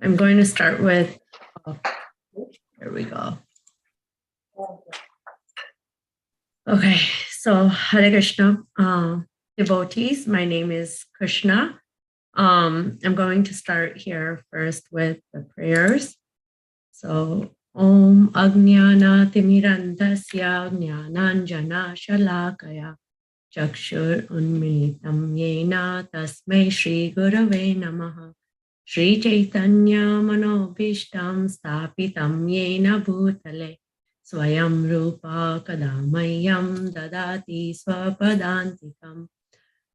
I'm going to start with, here we go. Okay, so Hare Krishna, devotees, my name is Krishna. I'm going to start here first with the prayers. So, Om Ajnana Timirandasya Jnananjana Shalakaya Chakshur Unmilitam Yena Tasmai Shri Gurave Namaha Shri Chaitanya Manobhishtam Stapitam Yena Bhutale Swayam Rupa Kadamayam Dadati Swapadantikam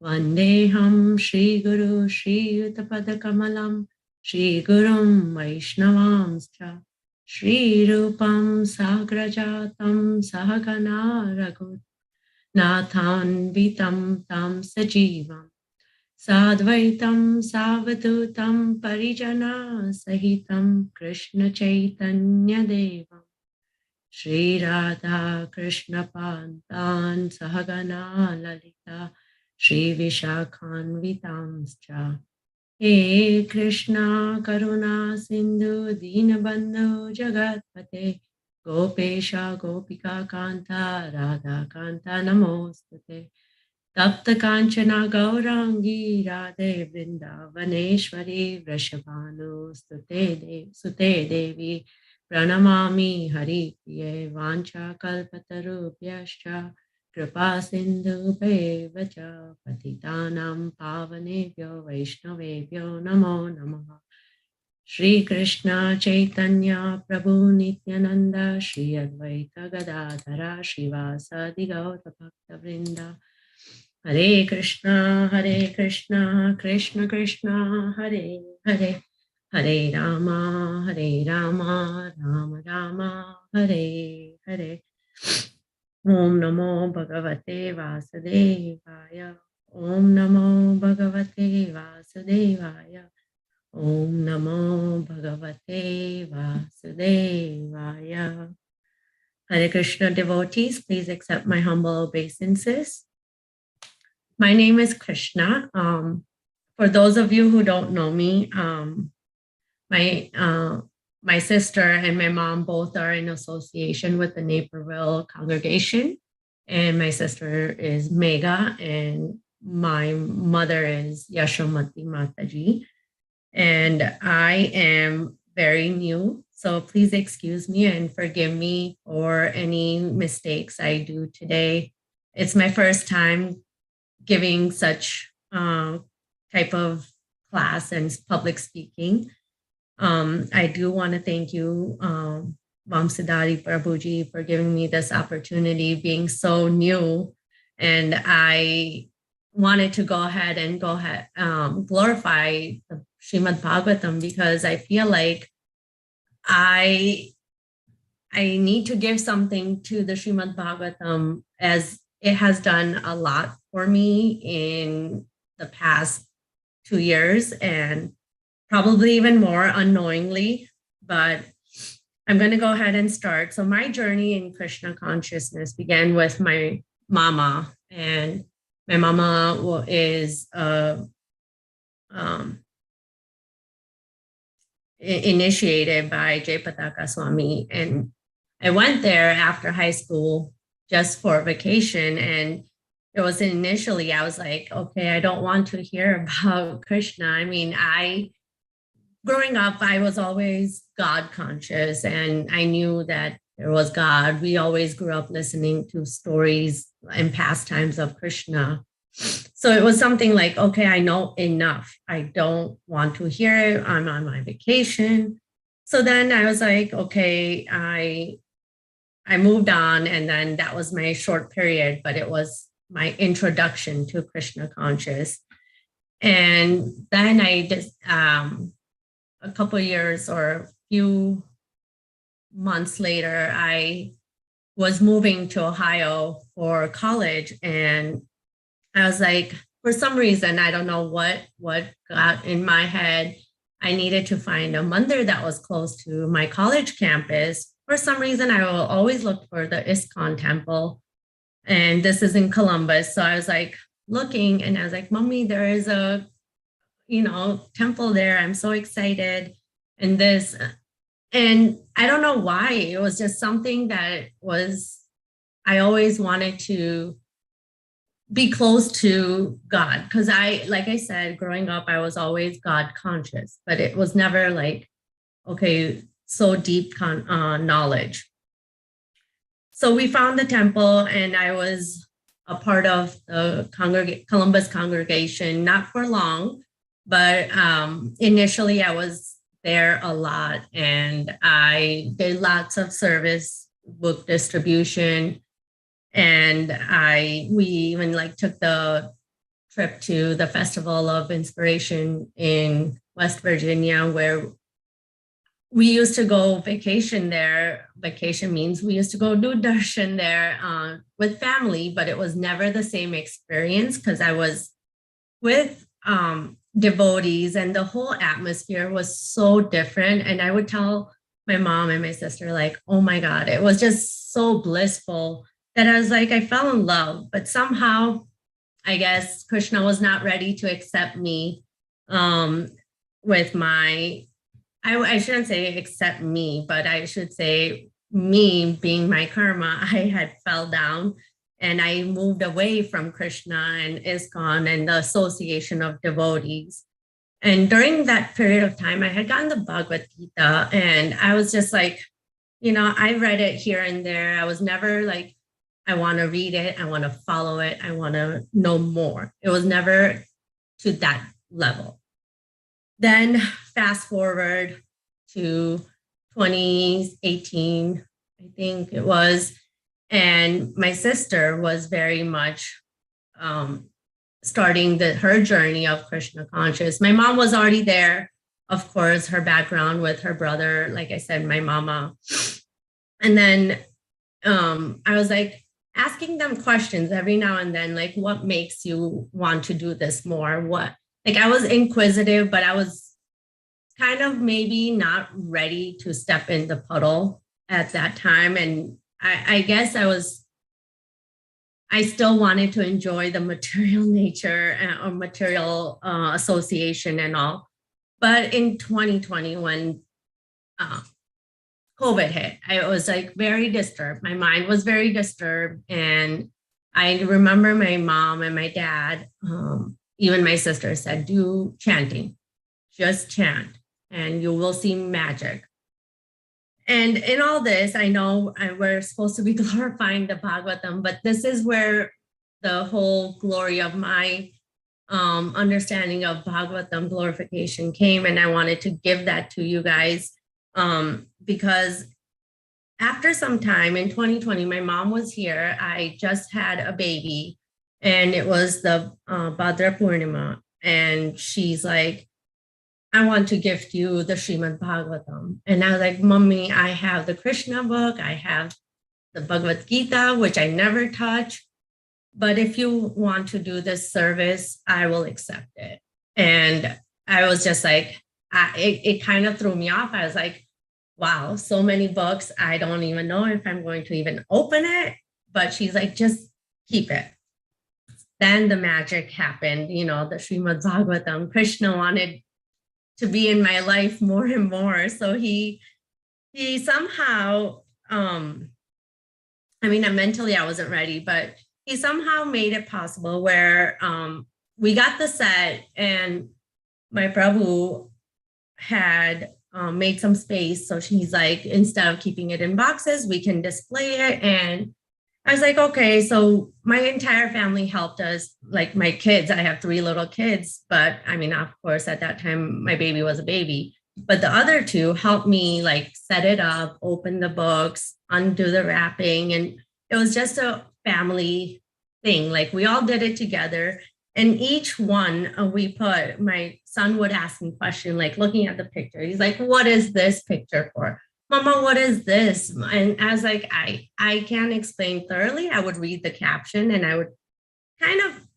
Vandeham Shri Guru Shri Yutapadakamalam Shri Gurum Vaishnavamscha Shri Rupam Sagrajatam Sahagana Raghut Nathan Vitam Tam Sajivam Sadvaitam Savadutam Parijana Sahitam Krishna Chaitanya Devam Shri Radha Krishna Pantan Sahagana Lalita Shri Vishakhan Vitamscha He Krishna Karuna Sindhu Dinabandhu Jagatpate Gopesha Gopika Kanta Radha Kanta Namostate Tapta Kanchana Gaurangi Radhe Vrindavaneshwari Vrishabhanu Sute Devi Pranamami Hari Priye Vancha Kalpatarubhyascha Kripa Sindhu Vacha Patitanam Pavanebhyo Vaishnavebhyo Namo Namaha Shri Krishna Chaitanya Prabhu Nityananda Shri Advaita Gadadhara Srivasadi Gaura Bhakta Vrinda Hare Krishna Krishna Krishna Hare Hare Hare Rama Rama Rama Hare Hare Om Namo Bhagavate Vasudevaya Om Namo Bhagavate Vasudevaya Om Namo Bhagavate Vasudevaya. Hare Krishna devotees, please accept my humble obeisances. My name is Krishna. For those of you who don't know me, my sister and my mom both are in association with the Naperville congregation. And my sister is Megha and my mother is Yashomati Mataji. And I am very new, so please excuse me and forgive me for any mistakes I do today. It's my first time giving such type of class and public speaking. I do want to thank you, Vamsidhari Prabhuji, for giving me this opportunity, being so new. And I wanted to go ahead and glorify the Srimad-Bhagavatam because I feel like I need to give something to the Srimad-Bhagavatam as it has done a lot for me in the past 2 years and probably even more unknowingly, but I'm going to go ahead and start. So my journey in Krishna consciousness began with my mama, and my mama is initiated by Jayapataka Swami, and I went there after high school just for vacation, and it was initially I was like, okay, I don't want to hear about Krishna. I mean, growing up, I was always God conscious and I knew that there was God. We always grew up listening to stories and pastimes of Krishna. So it was something like, okay, I know enough. I don't want to hear it. I'm on my vacation. So then I was like, okay, I moved on. And then that was my short period, but it was my introduction to Krishna conscious. And then I just, a couple of years or a few months later, I was moving to Ohio for college. And I was like, for some reason, I don't know what got in my head. I needed to find a mandir that was close to my college campus. For some reason, I will always look for the ISKCON temple. And this is in Columbus. So I was like looking and I was like, Mommy, there is a temple there. I'm so excited. and this. And I don't know why. It was just something that I always wanted to be close to God. Because like I said, growing up, I was always God conscious, but it was never like, okay, so deep knowledge. So we found the temple, and I was a part of the Columbus congregation, not for long, but initially I was there a lot, and I did lots of service, book distribution, and we even like took the trip to the Festival of Inspiration in West Virginia, where we used to go vacation there. Vacation means we used to go do darshan there with family, but it was never the same experience because I was with devotees, and the whole atmosphere was so different. And I would tell my mom and my sister, like, oh my God, it was just so blissful that I was like, I fell in love. But somehow, I guess Krishna was not ready to accept me with my, I shouldn't say accept me, but I should say me being my karma. I had fell down, and I moved away from Krishna and ISKCON and the association of devotees. And during that period of time, I had gotten the Bhagavad Gita, and I was just like, I read it here and there. I was never like, I want to read it, I want to follow it, I want to know more. It was never to that level. Then fast forward to 2018, I think it was, and my sister was very much starting her journey of Krishna conscious. My mom was already there, of course, her background with her brother, like I said, my mama. And then I was like asking them questions every now and then, like, what makes you want to do this more? I was inquisitive, but I was kind of maybe not ready to step in the puddle at that time. And I guess I still wanted to enjoy the material nature or material association and all. But in 2020, when COVID hit, I was like very disturbed. My mind was very disturbed. And I remember my mom and my dad, even my sister said, do chanting, just chant, and you will see magic. And in all this, I know we're supposed to be glorifying the Bhagavatam, but this is where the whole glory of my understanding of Bhagavatam glorification came. And I wanted to give that to you guys because after some time in 2020, my mom was here. I just had a baby, and it was the Bhadra Purnima. And she's like, I want to gift you the Srimad-Bhagavatam. And I was like, Mommy, I have the Krishna book. I have the Bhagavad Gita, which I never touch. But if you want to do this service, I will accept it. And I was just like, it kind of threw me off. I was like, wow, so many books. I don't even know if I'm going to even open it. But she's like, just keep it. Then the magic happened, the Srimad-Bhagavatam. Krishna wanted to be in my life more and more. So he somehow, mentally I wasn't ready, but he somehow made it possible where we got the set, and my Prabhu had made some space. So she's like, instead of keeping it in boxes, we can display it. And I was like, okay. So my entire family helped us, like my kids. I have 3 little kids, but of course, at that time, my baby was a baby. But the other 2 helped me like set it up, open the books, undo the wrapping. And it was just a family thing. Like we all did it together. And each one my son would ask me questions, like looking at the picture. He's like, what is this picture for? Mama, what is this? And I was like, I can't explain thoroughly. I would read the caption and I would kind of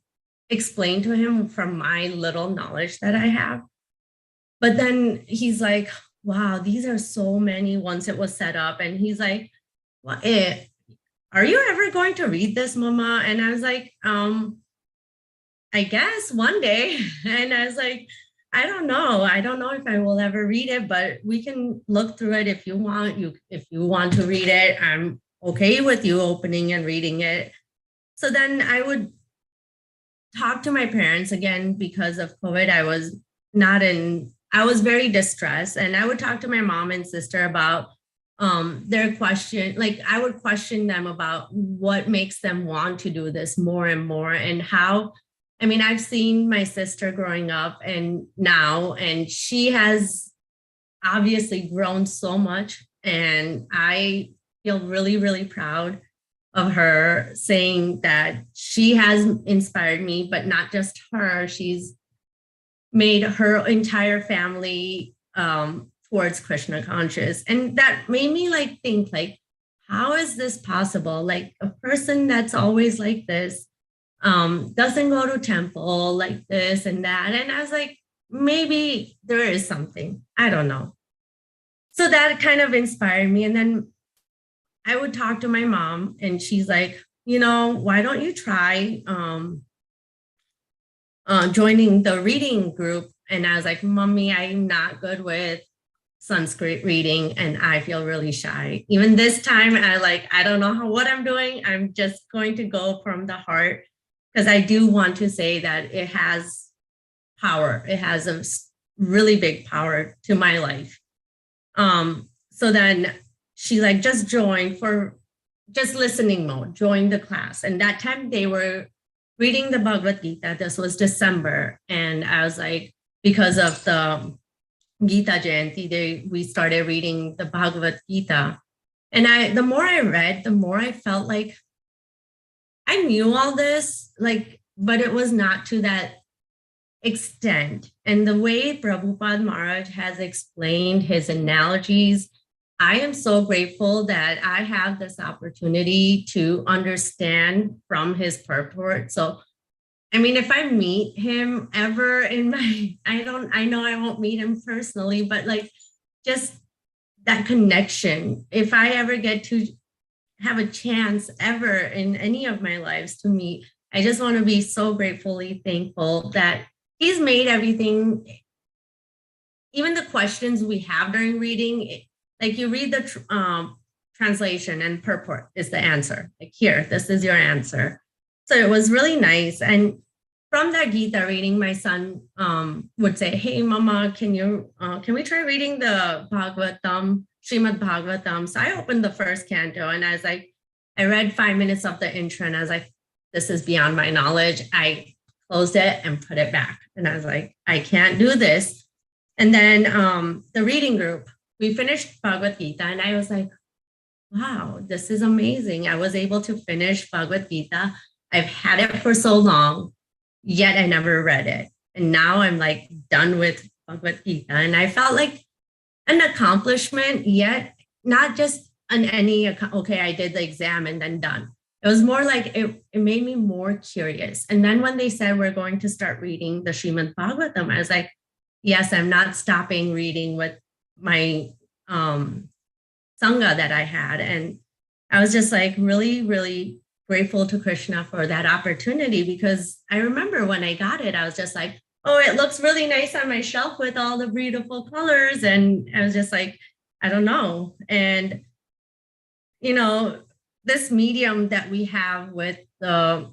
explain to him from my little knowledge that I have. But then he's like, wow, these are so many once it was set up. And he's like, well, are you ever going to read this, Mama? And I was like, I guess one day. And I was like, I don't know. I don't know if I will ever read it, but we can look through it if you want. If you want to read it, I'm okay with you opening and reading it. So then I would talk to my parents again because of COVID. I was very distressed, and I would talk to my mom and sister about their question. Like I would question them about what makes them want to do this more and more, and how. I mean, I've seen my sister growing up and now, and she has obviously grown so much, and I feel really, really proud of her, saying that she has inspired me, but not just her. She's made her entire family towards Krishna conscious. And that made me like think like, how is this possible? Like a person that's always like this doesn't go to temple like this and that. And I was like, maybe there is something. I don't know. So that kind of inspired me. And then I would talk to my mom, and she's like, why don't you try joining the reading group? And I was like, Mommy, I'm not good with Sanskrit reading, and I feel really shy. Even this time, I don't know what I'm doing. I'm just going to go from the heart, because I do want to say that it has power. It has a really big power to my life. So then she like just joined for just listening mode, join the class. And that time they were reading the Bhagavad Gita. This was December. And I was like, because of the Gita Jayanti, we started reading the Bhagavad Gita. And the more I read, the more I felt like I knew all this, but it was not to that extent. And the way Prabhupada Maharaj has explained his analogies, I am so grateful that I have this opportunity to understand from his purport. So, I mean, if I meet him ever I know I won't meet him personally, but just that connection, if I ever get to have a chance ever in any of my lives to meet, I just want to be so gratefully thankful that he's made everything, even the questions we have during reading, like you read the translation and purport is the answer. Like, here, this is your answer. So it was really nice. And from that Gita reading, my son would say, hey, Mama, can we try reading the Bhagavatam, Srimad-Bhagavatam? So I opened the first canto, and I read 5 minutes of the intro, and I was like, this is beyond my knowledge. I closed it and put it back. And I was like, I can't do this. And then the reading group, we finished Bhagavad Gita, and I was like, wow, this is amazing. I was able to finish Bhagavad Gita. I've had it for so long, yet I never read it. And now I'm done with Bhagavad Gita. And I felt like an accomplishment, yet not just okay, I did the exam and then done. It was more like it made me more curious. And then when they said we're going to start reading the Srimad-Bhagavatam, I was like, yes, I'm not stopping reading with my Sangha that I had. And I was just really, really grateful to Krishna for that opportunity, because I remember when I got it, I was just like, oh, it looks really nice on my shelf with all the beautiful colors. And I was just like, I don't know. And, this medium that we have with the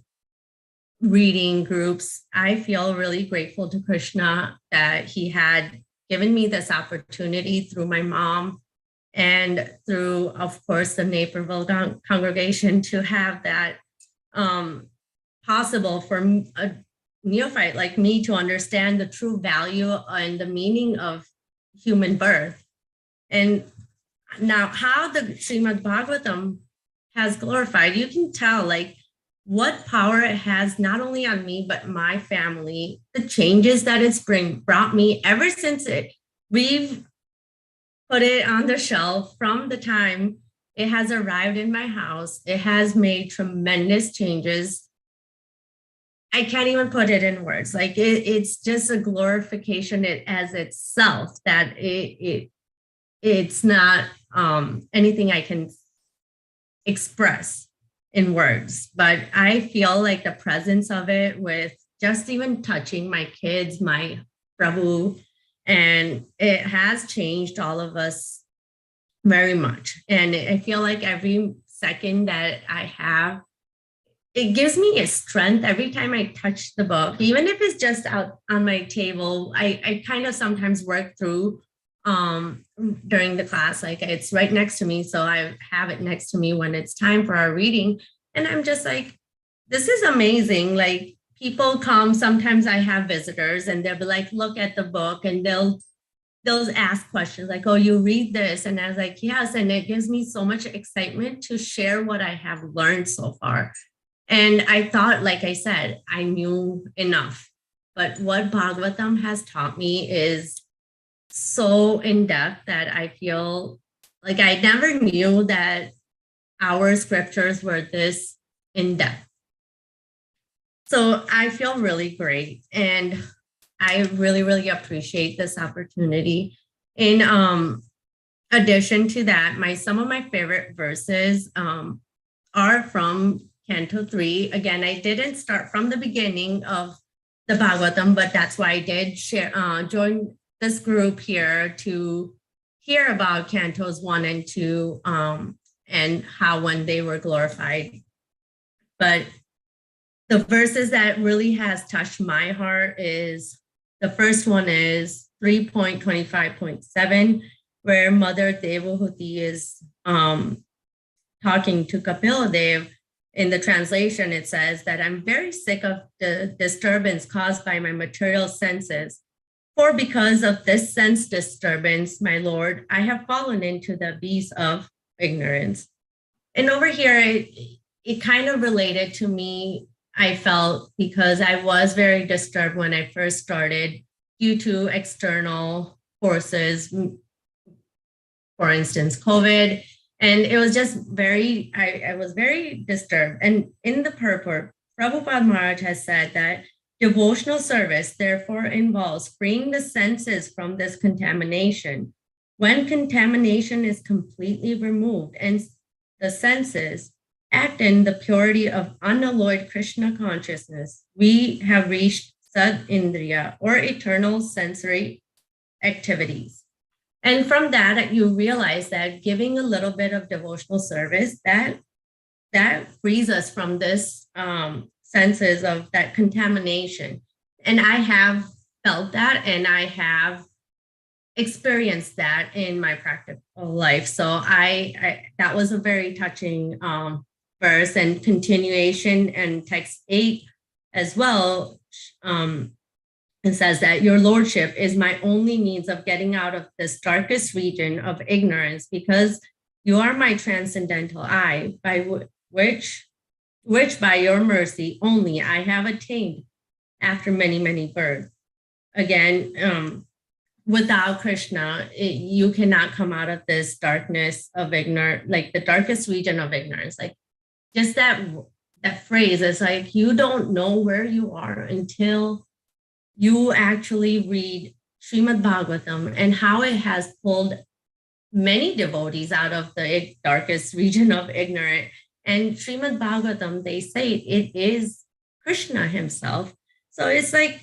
reading groups, I feel really grateful to Krishna that he had given me this opportunity through my mom and through, of course, the Naperville congregation to have that possible for a neophyte like me to understand the true value and the meaning of human birth. And now how the Srimad-Bhagavatam has glorified, you can tell what power it has, not only on me, but my family, the changes that it's brought me ever since we've put it on the shelf. From the time it has arrived in my house, it has made tremendous changes. I can't even put it in words. It's just a glorification as itself, that it's not anything I can express in words, but I feel like the presence of it, with just even touching my kids, my Prabhu, and it has changed all of us very much. And I feel like every second that I have, it gives me a strength every time I touch the book, even if it's just out on my table. I kind of sometimes work through during the class, like it's right next to me. So I have it next to me when it's time for our reading. And I'm just like, this is amazing. Like people come, sometimes I have visitors and they'll be like, look at the book, and they'll ask questions like, oh, you read this? And I was like, yes. And it gives me so much excitement to share what I have learned so far. And I thought, like I said, I knew enough. But what Bhagavatam has taught me is so in depth that I feel like I never knew that our scriptures were this in depth. So I feel really great. And I really, really appreciate this opportunity. In addition to that, some of my favorite verses are from Canto 3. Again, I didn't start from the beginning of the Bhagavatam, but that's why I did join this group here to hear about Cantos 1 and 2 and how when they were glorified. But the verses that really has touched my heart is, the first one is 3.25.7, where Mother Devahuti is talking to Kapiladev. In the translation, it says that I'm very sick of the disturbance caused by my material senses. For because of this sense disturbance, my Lord, I have fallen into the abyss of ignorance. And over here, it kind of related to me, I felt, because I was very disturbed when I first started due to external forces, for instance, COVID. And it was just I was very disturbed. And in the purport, Prabhupada Maharaj has said that devotional service therefore involves freeing the senses from this contamination. When contamination is completely removed and the senses act in the purity of unalloyed Krishna consciousness, we have reached Sad-Indriya, or eternal sensory activities. And from that, you realize that giving a little bit of devotional service, that frees us from this senses of that contamination. And I have felt that, and I have experienced that in my practical life. So I that was a very touching verse, and continuation and text 8 as well. It says that your lordship is my only means of getting out of this darkest region of ignorance, because you are my transcendental eye, by which by your mercy only I have attained after many, many births. Again, without Krishna, you cannot come out of this darkness of ignorance, like the darkest region of ignorance. Like just that phrase is like, you don't know where you are until you actually read Srimad-Bhagavatam and how it has pulled many devotees out of the darkest region of ignorance. And Srimad-Bhagavatam, they say it is Krishna himself. So it's like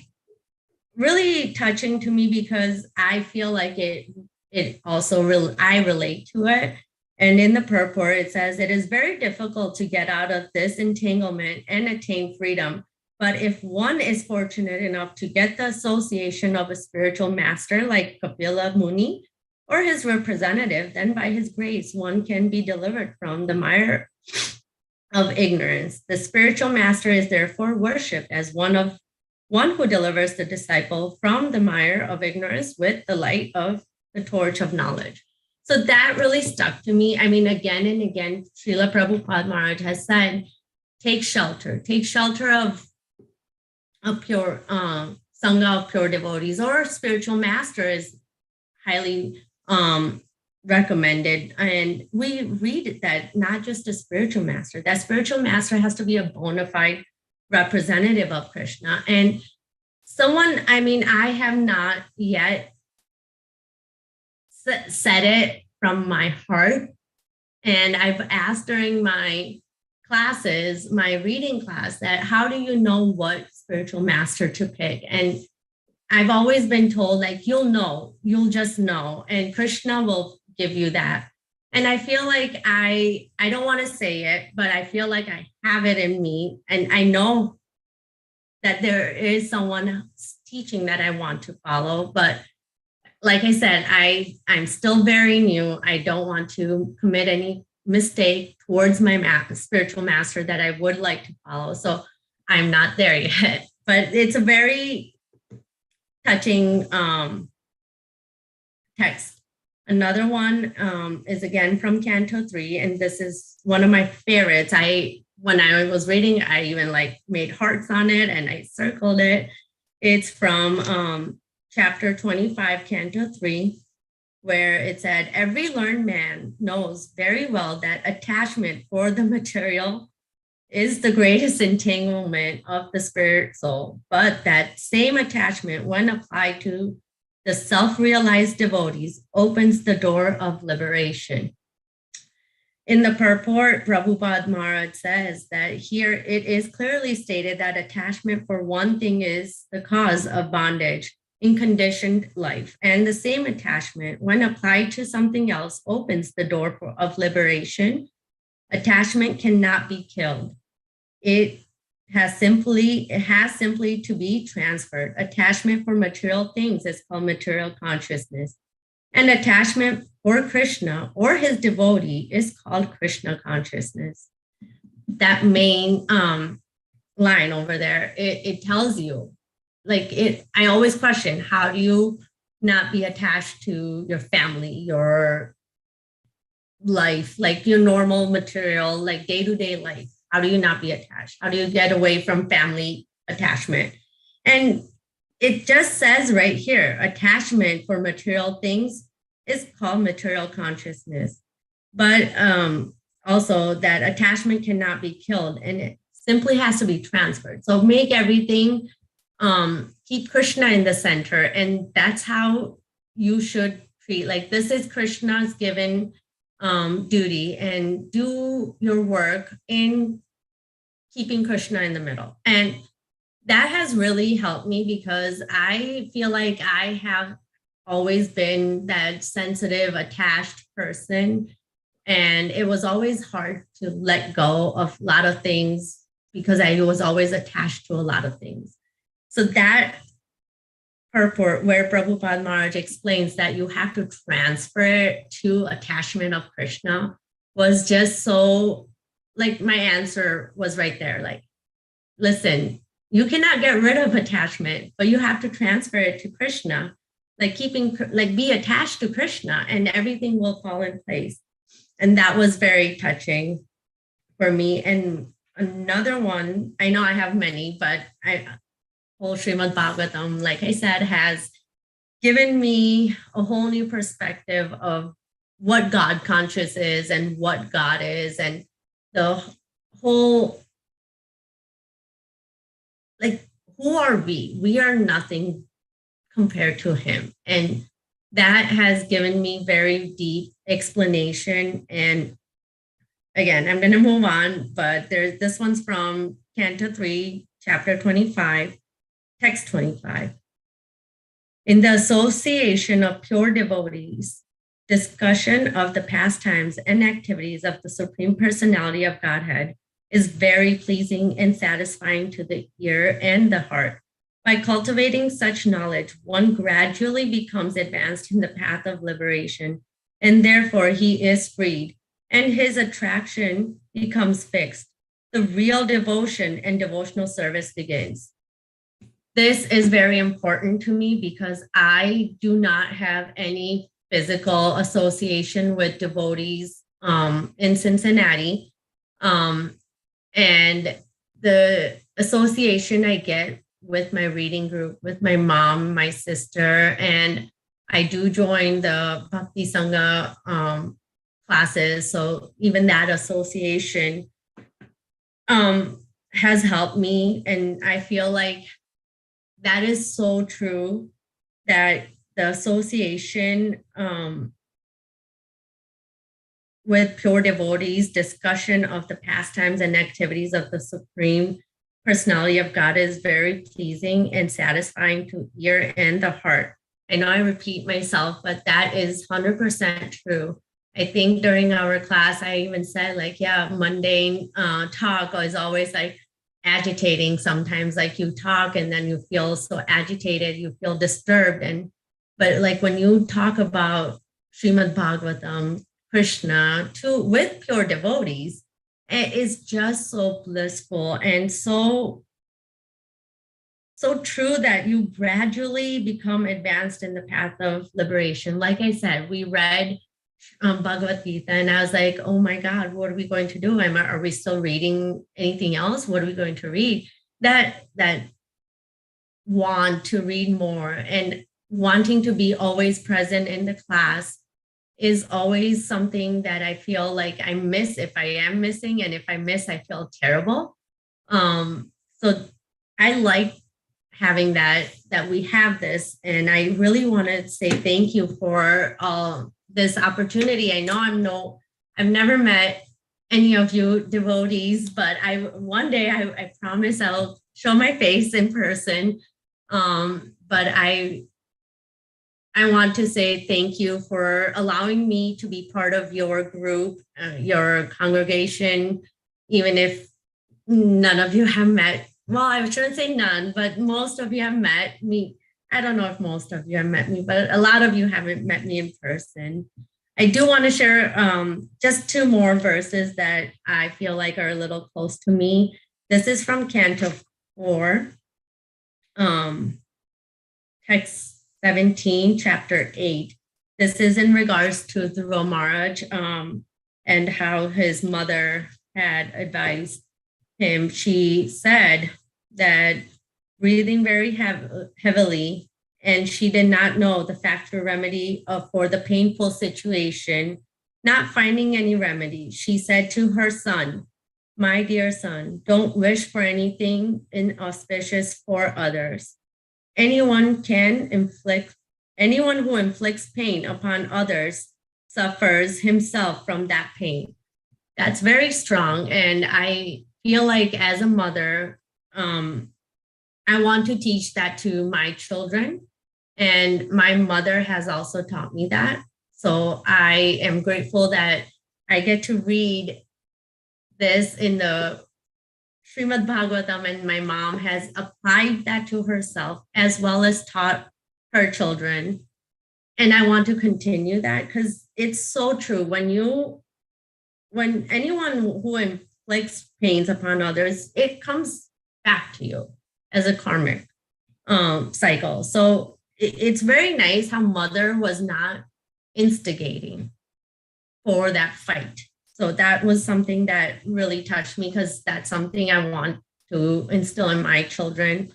really touching to me, because I feel like it also I relate to it. And in the purport, it says, it is very difficult to get out of this entanglement and attain freedom. But if one is fortunate enough to get the association of a spiritual master like Kapila Muni or his representative, then by his grace, one can be delivered from the mire of ignorance. The spiritual master is therefore worshipped as one who delivers the disciple from the mire of ignorance with the light of the torch of knowledge. So that really stuck to me. I mean, again and again, Srila Prabhupada Maharaj has said, take shelter of pure Sangha of pure devotees, or spiritual master is highly recommended. And we read that not just a spiritual master, that spiritual master has to be a bona fide representative of Krishna. And I have not yet said it from my heart. And I've asked during my classes, my reading class, that how do you know what spiritual master to pick? And I've always been told, like, you'll just know, and Krishna will give you that. And I feel like I don't want to say it, but I feel like I have it in me. And I know that there is someone teaching that I want to follow. But like I said, I'm still very new. I don't want to commit any mistake towards my spiritual master that I would like to follow. So I'm not there yet. But it's a very touching text. Another one is again from Canto 3, and this is one of my favorites. When I was reading, I even like made hearts on it and I circled it. It's from chapter 25, Canto 3, where it said, every learned man knows very well that attachment for the material is the greatest entanglement of the spirit soul, but that same attachment, when applied to the self-realized devotees, opens the door of liberation. In the purport, Prabhupada Maharaj says that here it is clearly stated that attachment for one thing is the cause of bondage in conditioned life, and the same attachment, when applied to something else, opens the door of liberation. Attachment cannot be killed. It has simply to be transferred. Attachment for material things is called material consciousness. And attachment for Krishna or his devotee is called Krishna consciousness. That main line over there, it tells you, like, I always question, how do you not be attached to your family, your life, like your normal material, like day-to-day life? How do you not be attached? How do you get away from family attachment? And it just says right here, attachment for material things is called material consciousness. But also that attachment cannot be killed, and it simply has to be transferred. So make everything, keep Krishna in the center. And that's how you should treat, like, this is Krishna's given duty, and do your work in keeping Krishna in the middle. And that has really helped me, because I feel like I have always been that sensitive, attached person. And it was always hard to let go of a lot of things because I was always attached to a lot of things. So that purport where Prabhupada Maharaj explains that you have to transfer it to attachment of Krishna was just so, like, my answer was right there. Like, listen, you cannot get rid of attachment, but you have to transfer it to Krishna, like be attached to Krishna, and everything will fall in place. And that was very touching for me. And another one, I know I have many, but whole Srimad-Bhagavatam, like I said, has given me a whole new perspective of what God conscious is and what God is, and the whole, like, who are we? We are nothing compared to him. And that has given me very deep explanation. And again, I'm going to move on, but this one's from Canto 3, chapter 25, text 25. In the association of pure devotees, discussion of the pastimes and activities of the Supreme Personality of Godhead is very pleasing and satisfying to the ear and the heart. By cultivating such knowledge, one gradually becomes advanced in the path of liberation, and therefore he is freed, and his attraction becomes fixed. The real devotion and devotional service begins. This is very important to me because I do not have any physical association with devotees in Cincinnati. And the association I get with my reading group, with my mom, my sister, and I do join the Bhakti Sangha classes. So even that association has helped me. And I feel like that is so true, that the association with pure devotees, discussion of the pastimes and activities of the Supreme personality of God is very pleasing and satisfying to ear and the heart. I know I repeat myself, but that is 100% true. I think during our class, I even said like, yeah, mundane talk is always like agitating sometimes, like you talk and then you feel so agitated, you feel disturbed. But like when you talk about Srimad-Bhagavatam, Krishna, with pure devotees, it is just so blissful and so true that you gradually become advanced in the path of liberation. Like I said, we read Bhagavad Gita, and I was like, oh my God, what are we going to do? Are we still reading anything else? What are we going to read? That want to read more and wanting to be always present in the class is always something that I feel like I miss if I am missing. And if I miss, I feel terrible. So I like having that we have this. And I really want to say thank you for this opportunity. I know I've never met any of you devotees, but one day I promise I'll show my face in person. But I want to say thank you for allowing me to be part of your group, your congregation, even if none of you have met. Well, I shouldn't say none, but most of you have met me. I don't know if most of you have met me, but a lot of you haven't met me in person. I do want to share just two more verses that I feel like are a little close to me. This is from Canto 4, text 17, chapter 8. This is in regards to Dhruva Maharaj and how his mother had advised him. She said that breathing very heavily, and she did not know the factual remedy for the painful situation, not finding any remedy. She said to her son, my dear son, don't wish for anything inauspicious for others. Anyone who inflicts pain upon others suffers himself from that pain. That's very strong. And I feel like as a mother, I want to teach that to my children. And my mother has also taught me that. So I am grateful that I get to read this in the Srimad-Bhagavatam, and my mom has applied that to herself as well as taught her children. And I want to continue that because it's so true. When anyone who inflicts pains upon others, it comes back to you as a karmic cycle. So it's very nice how mother was not instigating for that fight. So that was something that really touched me because that's something I want to instill in my children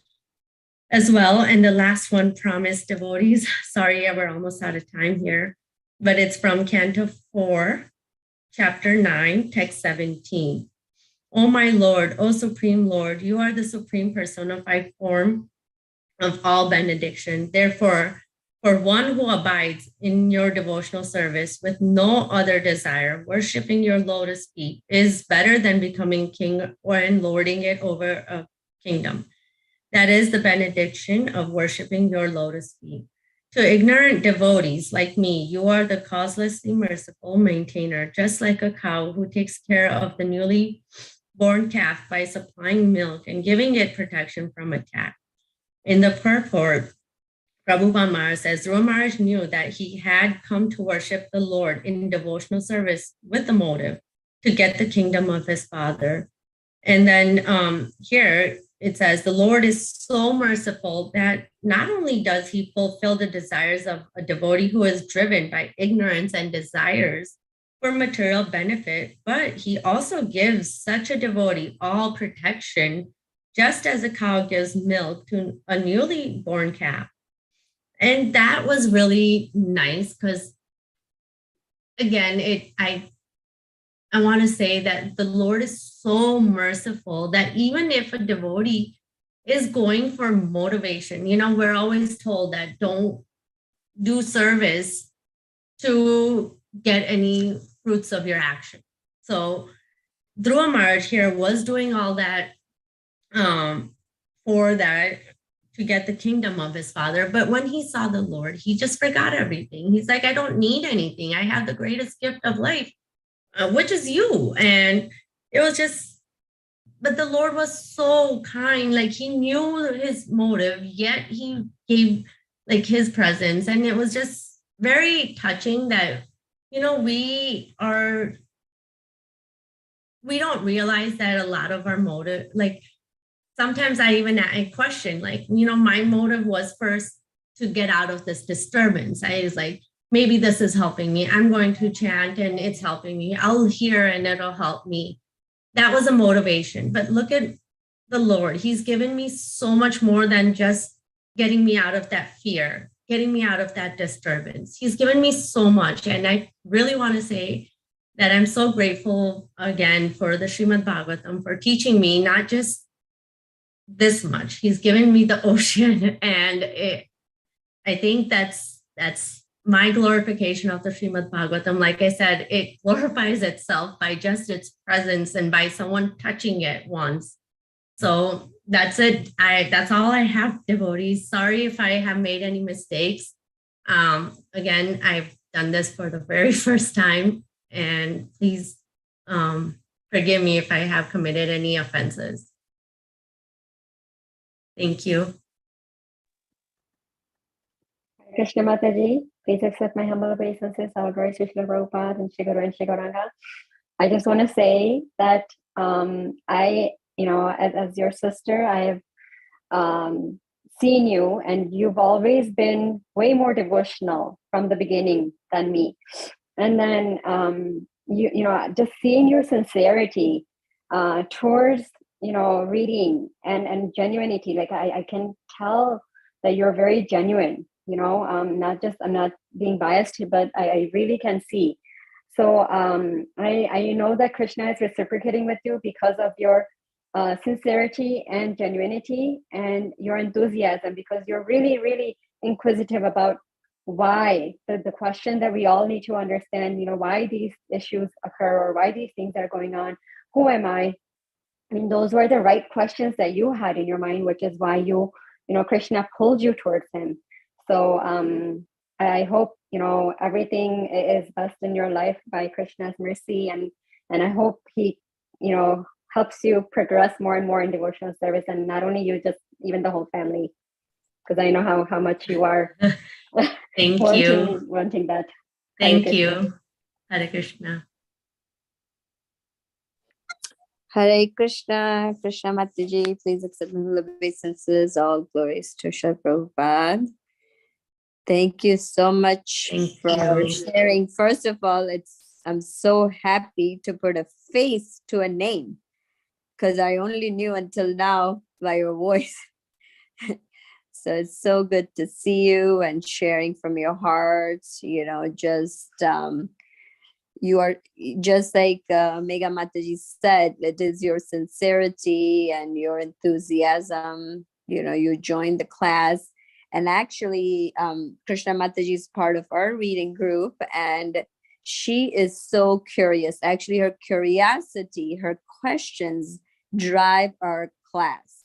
as well. And the last one, promise devotees. Sorry, we're almost out of time here, but it's from Canto 4, chapter 9, text 17. O my Lord, O Supreme Lord, you are the supreme personified form of all benediction. Therefore, for one who abides in your devotional service with no other desire, worshiping your lotus feet is better than becoming king or lording it over a kingdom. That is the benediction of worshiping your lotus feet. To ignorant devotees like me, you are the causelessly merciful maintainer, just like a cow who takes care of the newly born calf by supplying milk and giving it protection from attack. In the purport, Prabhupada Maharaj says, Dhruva Maharaj knew that he had come to worship the Lord in devotional service with the motive to get the kingdom of his father. And then here it says, the Lord is so merciful that not only does he fulfill the desires of a devotee who is driven by ignorance and desires for material benefit, but he also gives such a devotee all protection, just as a cow gives milk to a newly born calf. And that was really nice because, again, I want to say that the Lord is so merciful that even if a devotee is going for motivation, we're always told that don't do service to get any fruits of your action. So Dhruva Maharaj here was doing all that for that, to get the kingdom of his father. But when he saw the Lord, he just forgot everything. He's like, I don't need anything. I have the greatest gift of life, which is you. And it was just, but the Lord was so kind. Like he knew his motive, yet he gave like his presence. And it was just very touching that, you know, we don't realize that a lot of our motive, like sometimes I question, like, you know, my motive was first to get out of this disturbance. I was like, maybe this is helping me. I'm going to chant and it's helping me. I'll hear and it'll help me. That was a motivation. But look at the Lord. He's given me so much more than just getting me out of that fear, getting me out of that disturbance. He's given me so much. And I really want to say that I'm so grateful again for the Srimad-Bhagavatam, for teaching me not just this much. He's given me the ocean, and I think that's my glorification of the Srimad-Bhagavatam. Like I said, it glorifies itself by just its presence and by someone touching it once. So that's it. That's all I have, devotees. Sorry if I have made any mistakes. Again, I've done this for the very first time, and please forgive me if I have committed any offenses. Thank you. Krishna Mataji, please accept my humble obeisances. All glories to Srila Prabhupada and Shri Guru and Shri Gauranga. I just want to say that I, you know, as your sister, I have seen you, and you've always been way more devotional from the beginning than me. And then, you know, just seeing your sincerity towards, you know, reading and genuinity, like I can tell that you're very genuine, you know, I'm not being biased, but I really can see. So I know that Krishna is reciprocating with you because of your sincerity and genuinity and your enthusiasm, because you're really, really inquisitive about why, the question that we all need to understand, you know, why these issues occur or why these things are going on. Who am I? I mean, those were the right questions that you had in your mind, which is why you know, Krishna pulled you towards him. So I hope, you know, everything is blessed in your life by Krishna's mercy, and I hope he, you know, helps you progress more and more in devotional service, and not only you, just even the whole family, because I know how much you are Thank you. Wanting that. Thank you. Hare Krishna. Hare Krishna, Krishna Mataji, please accept my obeisances. All glories to Srila Prabhupada. Thank you so much for sharing. First of all, I'm so happy to put a face to a name, because I only knew until now by your voice. So it's so good to see you and sharing from your hearts, you know, just you are just like Megha Mataji said, it is your sincerity and your enthusiasm. You know, you joined the class, and actually Krishna Mataji is part of our reading group, and she is so curious. Actually, her curiosity, her questions drive our class.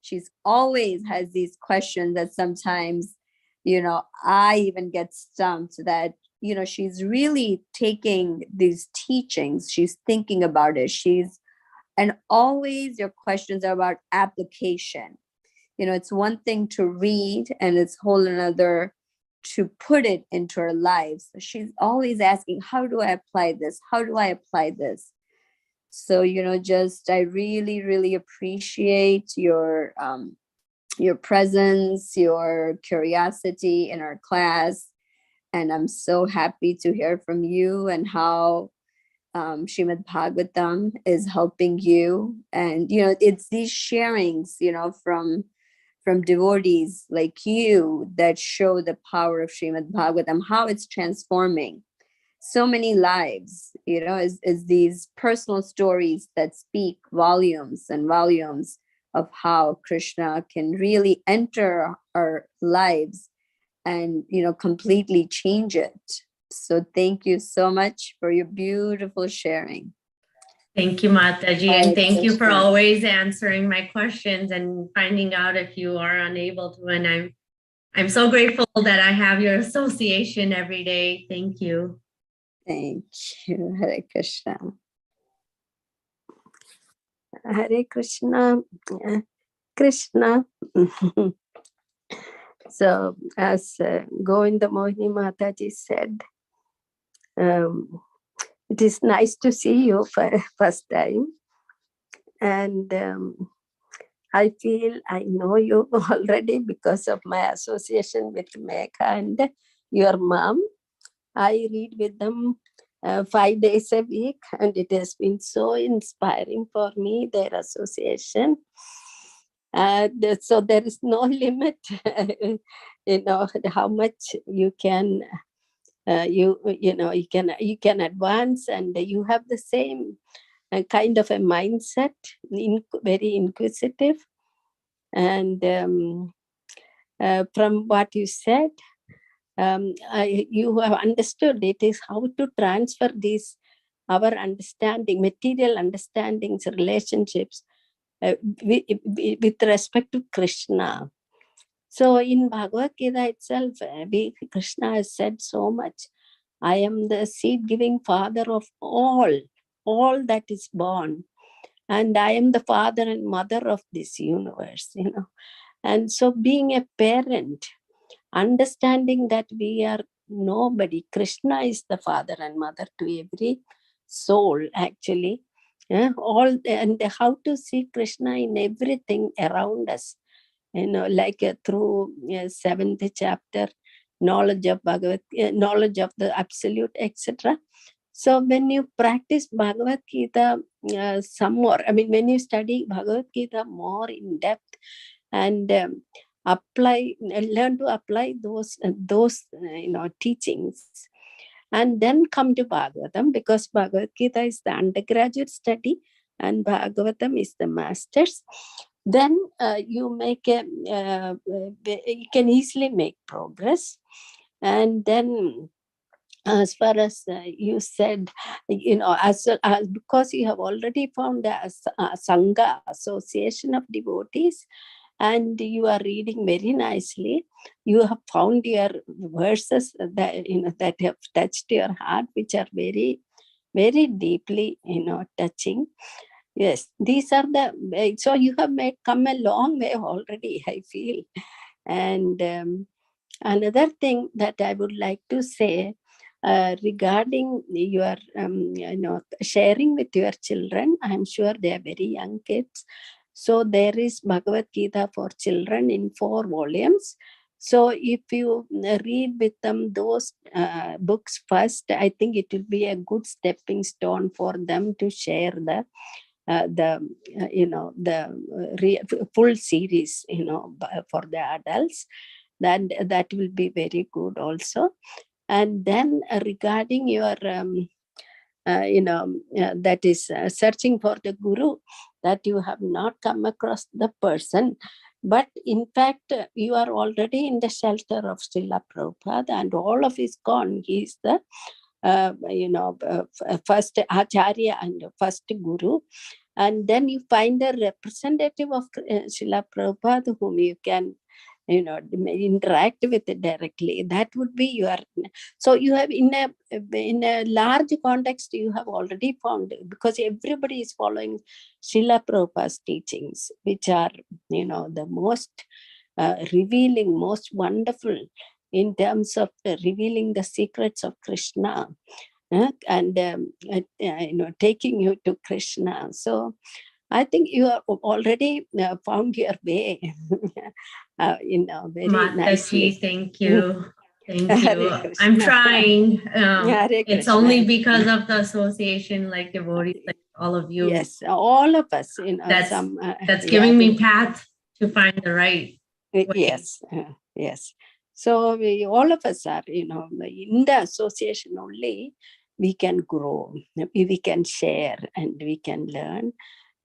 She's always has these questions that sometimes, you know, I even get stumped that, you know, she's really taking these teachings, she's thinking about it, and always your questions are about application. You know, it's one thing to read and it's whole another to put it into her lives. She's always asking, how do I apply this? How do I apply this? So, you know, just I really, really appreciate your presence, your curiosity in our class. And I'm so happy to hear from you and how Srimad-Bhagavatam is helping you. And, you know, it's these sharings, you know, from devotees like you that show the power of Srimad-Bhagavatam, how it's transforming so many lives, you know, is these personal stories that speak volumes and volumes of how Krishna can really enter our lives and, you know, completely change it. So thank you so much for your beautiful sharing. Thank you, Mataji, and Hare thank you for Krishna. always answering my questions and finding out if you are unable to. And I'm so grateful that I have your association every day. Thank you. Thank you. Hare Krishna. Hare Krishna. Krishna. So, as Govinda Mohini Mataji said, it is nice to see you for first time. And I feel I know you already because of my association with Megha and your mom. I read with them 5 days a week, and it has been so inspiring for me, their association. So there is no limit, how much you can, you can advance, and you have the same kind of a mindset, very inquisitive. And from what you said, you have understood it is how to transfer these, our understanding, material understandings, relationships with respect to Krishna. So in Bhagavad Gita itself, Krishna has said so much. I am the seed-giving father of all that is born. And I am the father and mother of this universe, And so being a parent, understanding that we are nobody, Krishna is the father and mother to every soul, actually. And how to see Krishna in everything around us, like through 7th chapter, knowledge of knowledge of the absolute, etc. So when you practice Bhagavad Gita some more, when you study Bhagavad Gita more in depth and learn to apply those teachings, and then come to Bhagavatam, because Bhagavad Gita is the undergraduate study and Bhagavatam is the master's. Then you can easily make progress. And then, as far as you said, as because you have already found a sangha, association of devotees, and you are reading very nicely, you have found your verses that that have touched your heart, which are very, very deeply touching. Yes, these are the, so you have come a long way already, I feel. And another thing that I would like to say regarding your sharing with your children, I'm sure they are very young kids. So there is Bhagavad Gita for children in 4 volumes. So if you read with them those books first, I think it will be a good stepping stone for them to share the full series, for the adults. That will be very good also. And then regarding your that is searching for the guru, that you have not come across the person, but in fact you are already in the shelter of Srila Prabhupada, and all of his gone. He is the first acharya and first guru. And then you find a representative of Srila Prabhupada whom you can interact with it directly. That would be your, so you have in a large context, you have already found, because everybody is following Srila Prabhupada's teachings, which are the most revealing, most wonderful in terms of revealing the secrets of Krishna, and taking you to Krishna. So I think you have already found your way, very nicely. Thank you. Thank you. I'm trying. It's only because of the association, like devotees, like all of you. Yes, all of us. That's giving me path to find the right way. Yes, yes. So all of us are, in the association only, we can grow, we can share, and we can learn.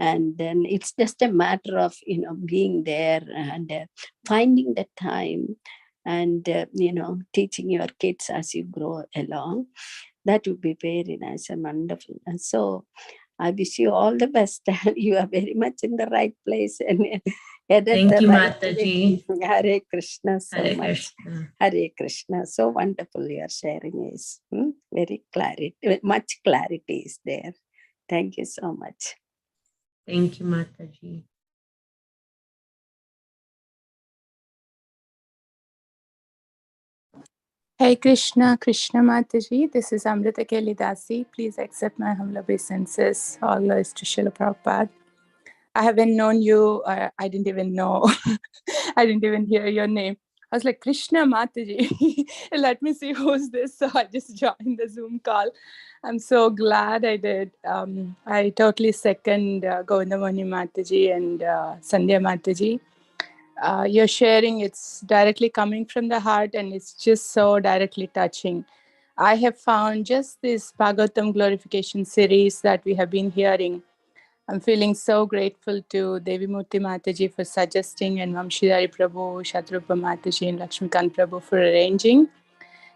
And then it's just a matter of, being there and finding the time and, teaching your kids as you grow along. That would be very nice and wonderful. And so I wish you all the best. You are very much in the right place and headed Thank the you, right Mataji. way. Hare Krishna so Hare much. Krishna. Hare Krishna. So wonderful your sharing is. Very clarity, much clarity is there. Thank you so much. Thank you, Mataji. Hey Krishna, Krishna Mataji, this is Amrita Kelidasi. Please accept my humble obeisances. All glories to Srila Prabhupada. I haven't known you, I didn't even know, I didn't even hear your name. I was like, Krishna Mataji, let me see who's this. So I just joined the Zoom call. I'm so glad I did. I totally second Govinda Mohini Mataji and Sandhya Mataji. You're sharing, it's directly coming from the heart and it's just so directly touching. I have found just this Bhagavatam glorification series that we have been hearing. I'm feeling so grateful to Devi Murti Mataji for suggesting and Vamshidhari Prabhu, Shatrupa Mataji and Lakshmikant Prabhu for arranging.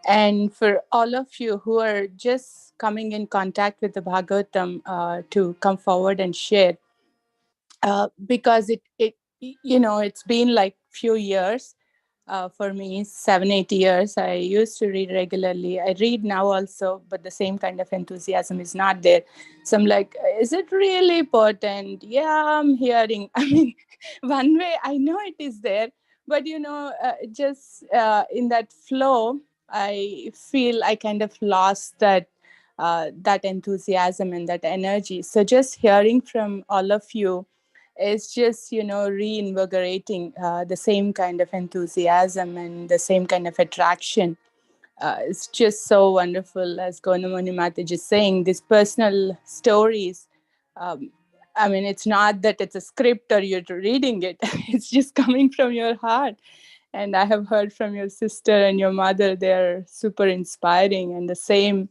And for all of you who are just coming in contact with the Bhagavatam to come forward and share. Because it's been like few years for me, 7-8 years. I used to read regularly. I read now also, but the same kind of enthusiasm is not there. So I'm like, is it really important? Yeah, I'm hearing. I mean, one way I know it is there, but just in that flow, I feel I kind of lost that enthusiasm and that energy. So just hearing from all of you is just reinvigorating the same kind of enthusiasm and the same kind of attraction. It's just so wonderful, as Govinda Mohini Mataji is saying, these personal stories. I mean, it's not that it's a script or you're reading it. It's just coming from your heart. And I have heard from your sister and your mother, they're super inspiring, and the same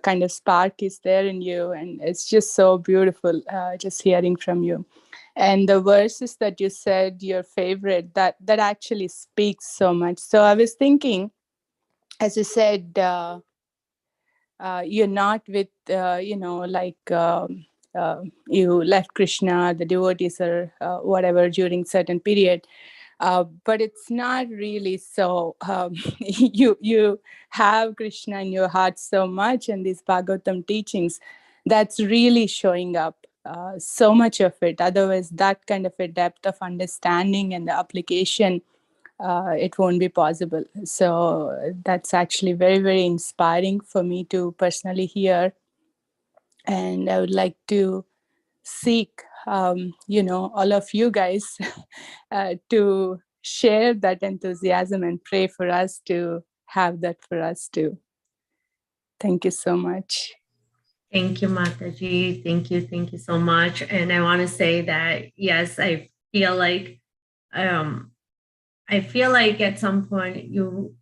kind of spark is there in you. And it's just so beautiful just hearing from you. And the verses that you said, your favorite, that actually speaks so much. So I was thinking, as you said, you're not with, you left Krishna, the devotees or whatever during certain period. But it's not really so. You have Krishna in your heart so much, and these Bhagavatam teachings, that's really showing up. So much of it. Otherwise, that kind of a depth of understanding and the application, it won't be possible. So that's actually very, very inspiring for me to personally hear. And I would like to seek, all of you guys to share that enthusiasm and pray for us to have that for us too. Thank you so much. Thank you, Mataji. Thank you so much. And I want to say that, yes, I feel like at some point you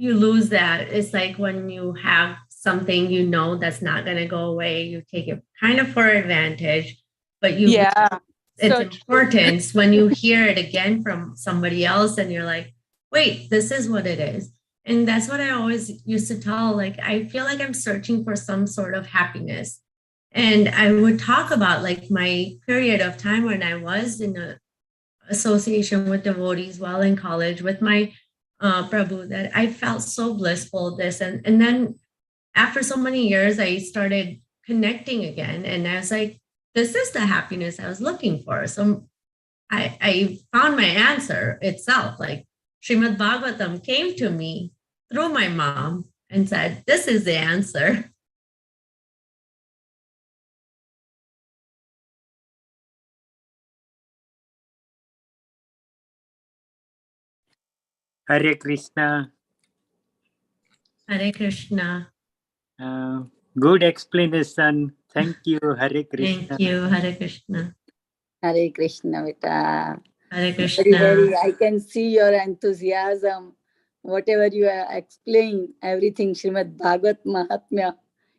lose that. It's like when you have something that's not going to go away, you take it kind of for advantage, but it's important when you hear it again from somebody else and you're like, wait, this is what it is. And that's what I always used to tell, like, I feel like I'm searching for some sort of happiness. And I would talk about like my period of time when I was in a association with devotees while in college with my Prabhu, that I felt so blissful this. And then after so many years, I started connecting again. And I was like, this is the happiness I was looking for. So I found my answer itself. Like Srimad-Bhagavatam came to me through my mom and said, this is the answer. Hare Krishna. Hare Krishna. Good explanation. Thank you, Hare Krishna. Thank you, Hare Krishna. Hare Krishna, Vita. Hare Krishna. Very, I can see your enthusiasm. Whatever you are explaining, everything, Srimad-Bhagavatam Mahatmya,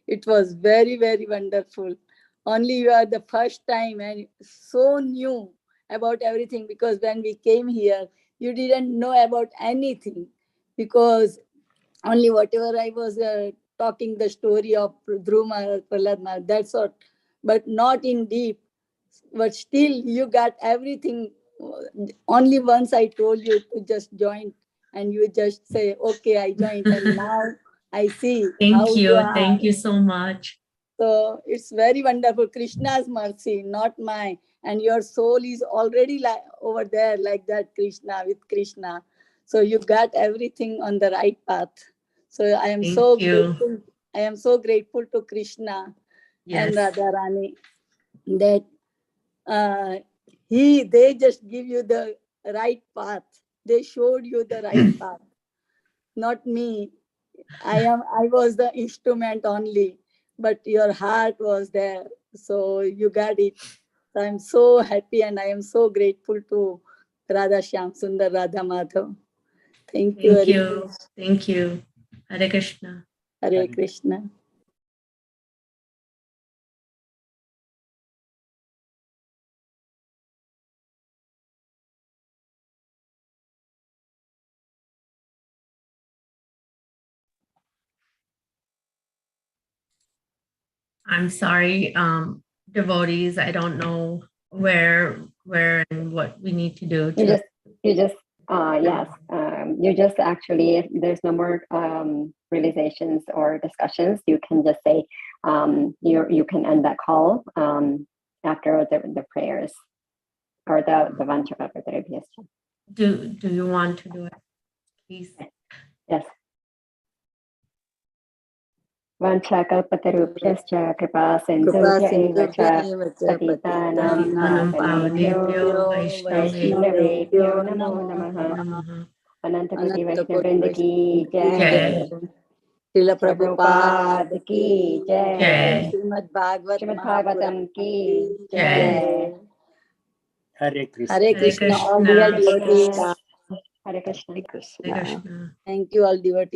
it was very, very wonderful. Only you are the first time and so new about everything, because when we came here, you didn't know about anything, because only whatever I was talking the story of Dhruva Maharaj, Prahlad Maharaj, that's what but not in deep. But still, you got everything. Only once I told you to just join, and you just say, okay, I joined. And now I see how Thank you you. are. Thank you so much. So it's very wonderful. Krishna's mercy, not mine. And your soul is already like over there, like that, Krishna, with Krishna. So you got everything on the right path. So I am Thank so you. grateful. I am so grateful to Krishna and Yes. Radharani that they just give you the right path. They showed you the right path, not me. I was the instrument only, but your heart was there. So you got it. So I'm so happy and I am so grateful to Radha Shyam Sundar Radha Madhav. Thank you. Thank you. Thank you. Hare Krishna. Hare Krishna. I'm sorry, devotees. I don't know where and what we need to do. Yes. You just actually, if there's no more realizations or discussions, you can just say, you can end that call after the prayers or the Vanchaka. Do you want to do it, please? Yes. Vanchakalpatarubhyascha kripa sindhubhya eva cha patitanam pavanebhyo vaishnavebhyo namo namaha. Anantakoti Vaishnavrinda ki jai. Srila Prabhupada Prabhupada ki jai. Srimad-Bhagavatam ki jai. Hare Krishna. Hare Krishna, all dear devotees. Hare Krishna. Krishna. Hare Krishna. Thank you, all devotees.